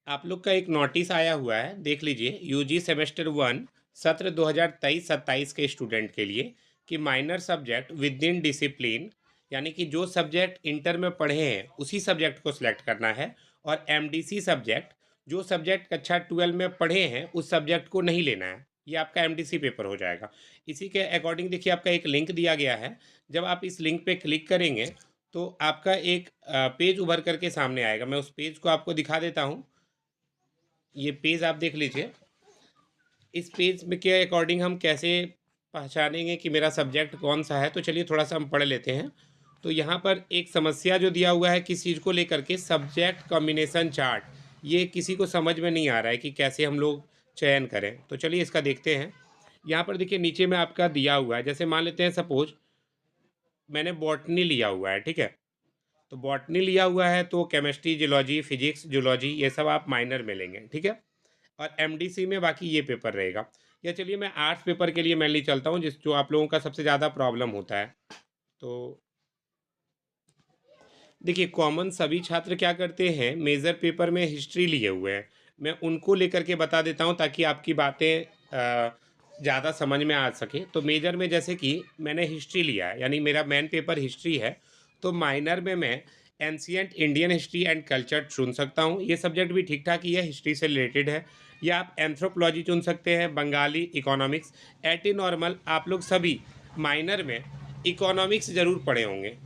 आप लोग का एक नोटिस आया हुआ है, देख लीजिए। यूजी सेमेस्टर 1 सत्र 2023-27 के स्टूडेंट के लिए कि minor subject with in discipline, यानी कि जो सब्जेक्ट इंटर में पढ़े हैं उसी सब्जेक्ट को सिलेक्ट करना है। और एमडीसी सब्जेक्ट, जो सब्जेक्ट कक्षा 12 में पढ़े हैं उस सब्जेक्ट को नहीं लेना है। ये आपका एमडीसी पेपर हो जाएगा। इसी के अकॉर्डिंग देखिए, आपका एक लिंक दिया गया है। जब आप इस लिंक पे क्लिक करेंगे तो आपका एक पेज उभर करके सामने आएगा। मैं उस पेज को आपको दिखा देता हूँ। ये पेज आप देख लीजिए। इस पेज में के अकॉर्डिंग हम कैसे पहचानेंगे कि मेरा सब्जेक्ट कौन सा है, तो चलिए थोड़ा सा हम पढ़ लेते हैं। तो यहाँ पर एक समस्या जो दिया हुआ है किस चीज़ को लेकर के, सब्जेक्ट कॉम्बिनेशन चार्ट। ये किसी को समझ में नहीं आ रहा है कि कैसे हम लोग चयन करें, तो चलिए इसका देखते हैं। यहाँ पर देखिए नीचे में आपका दिया हुआ है, जैसे मान लेते हैं सपोज मैंने बॉटनी लिया हुआ है, ठीक है। तो बॉटनी लिया हुआ है तो केमिस्ट्री, जियोलॉजी, फिजिक्स, जूलॉजी ये सब आप माइनर में लेंगे, ठीक है। और एमडीसी में बाकी ये पेपर रहेगा। या चलिए मैं आर्ट्स पेपर के लिए मेनली चलता हूँ, जिस जो आप लोगों का सबसे ज़्यादा प्रॉब्लम होता है। तो देखिए, कॉमन सभी छात्र क्या करते हैं, मेजर पेपर में हिस्ट्री लिए हुए हैं। मैं उनको लेकर के बता देता हूँ ताकि आपकी बातें ज़्यादा समझ में आ सके। तो मेजर में जैसे कि मैंने हिस्ट्री लिया है, यानी मेरा मेन पेपर हिस्ट्री है। तो माइनर में मैं ancient Indian history and culture चुन सकता हूँ। ये सब्जेक्ट भी ठीक ठाक ही है, हिस्ट्री से रिलेटेड है। या आप एंथ्रोपोलॉजी चुन सकते हैं, बंगाली, इकोनॉमिक्स। एटी नॉर्मल आप लोग सभी माइनर में इकोनॉमिक्स ज़रूर पढ़े होंगे,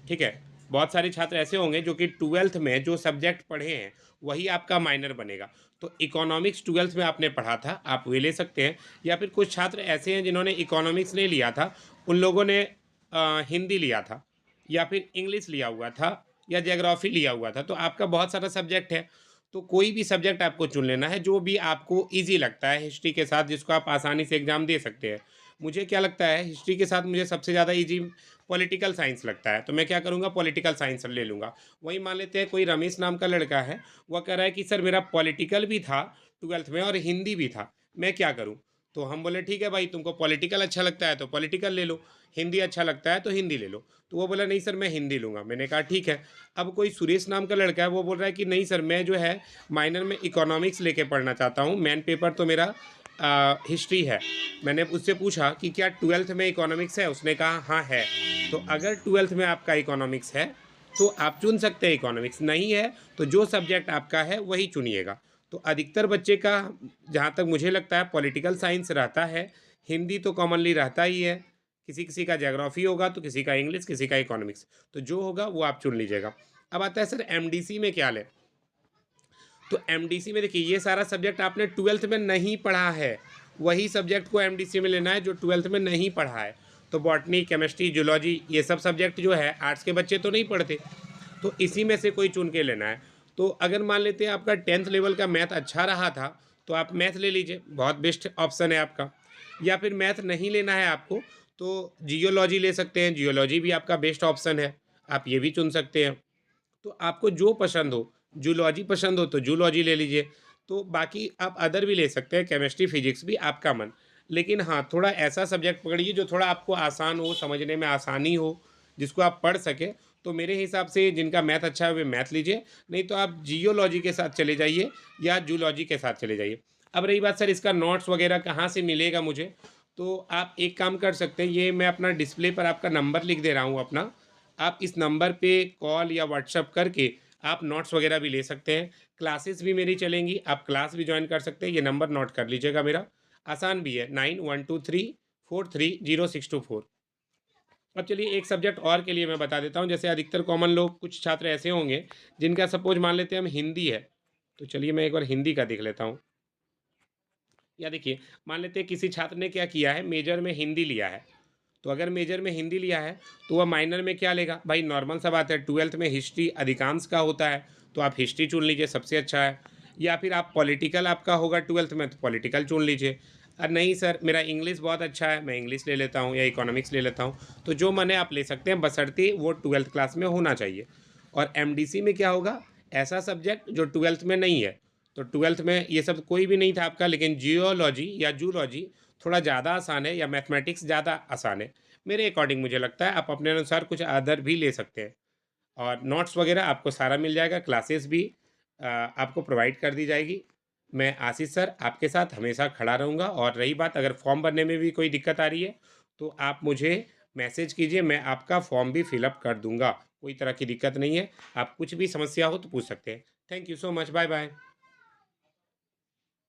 ठीक है। बहुत सारे छात्र ऐसे होंगे जो कि 12th में जो सब्जेक्ट पढ़े हैं वही आपका माइनर बनेगा। तो इकोनॉमिक्स 12th में आपने पढ़ा था, आप वे ले सकते हैं। या फिर कुछ छात्र ऐसे हैं जिन्होंने इकोनॉमिक्स नहीं लिया था, उन लोगों ने हिंदी लिया था, या फिर इंग्लिश लिया हुआ था, या ज्योग्राफी लिया हुआ था। तो आपका बहुत सारा सब्जेक्ट है, तो कोई भी सब्जेक्ट आपको चुन लेना है जो भी आपको ईज़ी लगता है हिस्ट्री के साथ, जिसको आप आसानी से एग्ज़ाम दे सकते हैं। मुझे क्या लगता है, हिस्ट्री के साथ मुझे सबसे ज़्यादा ईज़ी पॉलिटिकल साइंस लगता है, तो मैं क्या करूँगा, पॉलिटिकल साइंस ले लूँगा। वहीं मान लेते हैं कोई रमेश नाम का लड़का है, वह कह रहा है कि सर मेरा पॉलिटिकल भी था 12th में और हिंदी भी था, मैं क्या करूँ? तो हम बोले ठीक है भाई, तुमको पॉलिटिकल अच्छा लगता है तो पॉलिटिकल ले लो, हिंदी अच्छा लगता है तो हिंदी ले लो। तो वो बोला नहीं सर मैं हिंदी लूँगा, मैंने कहा ठीक है। अब कोई सुरेश नाम का लड़का है, वो बोल रहा है कि नहीं सर मैं जो है माइनर में इकोनॉमिक्स लेके पढ़ना चाहता हूँ, मेन पेपर तो मेरा हिस्ट्री है। मैंने उससे पूछा कि क्या 12th में इकोनॉमिक्स है? उसने कहा हाँ है। तो अगर 12th में आपका इकोनॉमिक्स है तो आप चुन सकते हैं इकोनॉमिक्स, नहीं है तो जो सब्जेक्ट आपका है वही चुनिएगा। तो अधिकतर बच्चे का, जहाँ तक मुझे लगता है, पॉलिटिकल साइंस रहता है। हिंदी तो कॉमनली रहता ही है, किसी किसी का ज्योग्राफी होगा तो किसी का इंग्लिश, किसी का इकोनॉमिक्स। तो जो होगा वो आप चुन लीजिएगा। अब आता है सर एमडीसी में क्या लें। तो एमडीसी में देखिए, ये सारा सब्जेक्ट आपने 12th में नहीं पढ़ा है, वही सब्जेक्ट को एमडीसी में लेना है जो 12th में नहीं पढ़ा है। तो बॉटनी, केमिस्ट्री, जूलॉजी ये सब सब्जेक्ट जो है आर्ट्स के बच्चे तो नहीं पढ़ते, तो इसी में से कोई चुन के लेना है। तो अगर मान लेते हैं आपका 10th लेवल का मैथ अच्छा रहा था तो आप मैथ ले लीजिए, बहुत बेस्ट ऑप्शन है आपका। या फिर मैथ नहीं लेना है आपको तो जियोलॉजी ले सकते हैं, जियोलॉजी भी आपका बेस्ट ऑप्शन है, आप ये भी चुन सकते हैं। तो आपको जो पसंद हो, जूलॉजी पसंद हो तो जूलॉजी ले लीजिए। तो बाकी आप अदर भी ले सकते हैं, केमिस्ट्री, फिजिक्स भी आपका मन। लेकिन हाँ, थोड़ा ऐसा सब्जेक्ट पकड़िए जो थोड़ा आपको आसान हो, समझने में आसानी हो, जिसको आप पढ़ सकें। तो मेरे हिसाब से जिनका मैथ अच्छा है वे मैथ लीजिए, नहीं तो आप जियोलॉजी के साथ चले जाइए या जूलॉजी के साथ चले जाइए। अब रही बात सर इसका नोट्स वगैरह कहाँ से मिलेगा मुझे, तो आप एक काम कर सकते हैं, ये मैं अपना डिस्प्ले पर आपका नंबर लिख दे रहा हूँ अपना। आप इस नंबर पे कॉल या व्हाट्सएप करके आप नोट्स वगैरह भी ले सकते हैं। क्लासेस भी मेरी चलेंगी, आप क्लास भी ज्वाइन कर सकते हैं। ये नंबर नोट कर लीजिएगा मेरा, आसान भी है, 9123430624। अब चलिए एक सब्जेक्ट और के लिए मैं बता देता हूँ। जैसे अधिकतर कॉमन लोग, कुछ छात्र ऐसे होंगे जिनका सपोज मान लेते हैं हम हिंदी है, तो चलिए मैं एक बार हिंदी का देख लेता हूँ। या देखिए, मान लेते हैं किसी छात्र ने क्या किया है, मेजर में हिंदी लिया है। तो अगर मेजर में हिंदी लिया है तो वह माइनर में क्या लेगा भाई, नॉर्मल सा बात है, 12th में हिस्ट्री अधिकांश का होता है, तो आप हिस्ट्री चुन लीजिए, सबसे अच्छा है। या फिर आप पॉलिटिकल आपका होगा 12th में तो पॉलिटिकल चुन लीजिए। नहीं सर मेरा इंग्लिश बहुत अच्छा है, मैं इंग्लिश ले लेता हूँ या इकोनॉमिक्स ले लेता हूँ। तो जो मन है आप ले सकते हैं, बशर्ते वो 12th क्लास में होना चाहिए। और एमडीसी में क्या होगा, ऐसा सब्जेक्ट जो 12th में नहीं है। तो 12th में ये सब कोई भी नहीं था आपका, लेकिन जियोलॉजी या जूलॉजी थोड़ा ज़्यादा आसान है, या मैथमेटिक्स ज़्यादा आसान है। मेरे अकॉर्डिंग मुझे लगता है आप अपने अनुसार कुछ अदर भी ले सकते हैं। और नोट्स वगैरह आपको सारा मिल जाएगा, क्लासेस भी आपको प्रोवाइड कर दी जाएगी। मैं आशीष सर आपके साथ हमेशा खड़ा रहूँगा, और रही बात अगर फॉर्म भरने में भी कोई दिक्कत आ रही है, तो आप मुझे मैसेज कीजिए, मैं आपका फॉर्म भी फिल अप कर दूँगा। कोई तरह की दिक्कत नहीं है, आप कुछ भी समस्या हो तो पूछ सकते हैं। Thank you so much, bye-bye.